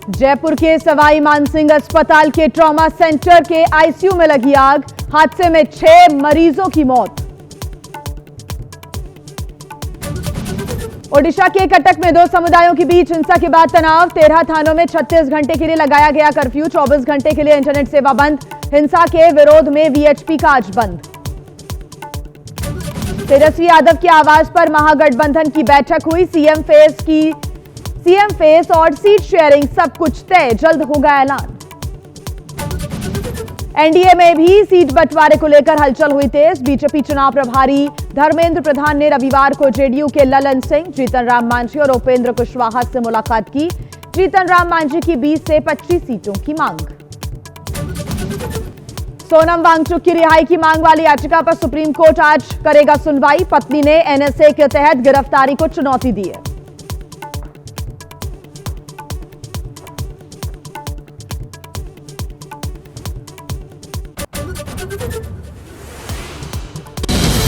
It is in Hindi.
जयपुर के सवाई मानसिंह अस्पताल के ट्रॉमा सेंटर के आईसीयू में लगी आग। हादसे में 6 मरीजों की मौत। ओडिशा के कटक में 2 समुदायों के बीच हिंसा के बाद तनाव। 13 थानों में 36 घंटे के लिए लगाया गया कर्फ्यू। 24 घंटे के लिए इंटरनेट सेवा बंद। हिंसा के विरोध में वीएचपी का आज बंद। तेजस्वी यादव के आवास पर महागठबंधन की बैठक हुई। सीएम फेस और सीट शेयरिंग सब कुछ तय, जल्द होगा ऐलान। एनडीए में भी सीट बंटवारे को लेकर हलचल हुई तेज। बीजेपी चुनाव प्रभारी धर्मेंद्र प्रधान ने रविवार को जेडीयू के ललन सिंह, जीतन राम मांझी और उपेंद्र कुशवाहा से मुलाकात की। जीतन राम मांझी की 20 से 25 सीटों की मांग। सोनम वांगचुक की रिहाई की मांग वाली याचिका पर सुप्रीम कोर्ट आज करेगा सुनवाई। पत्नी ने एनएसए के तहत गिरफ्तारी को चुनौती दी है।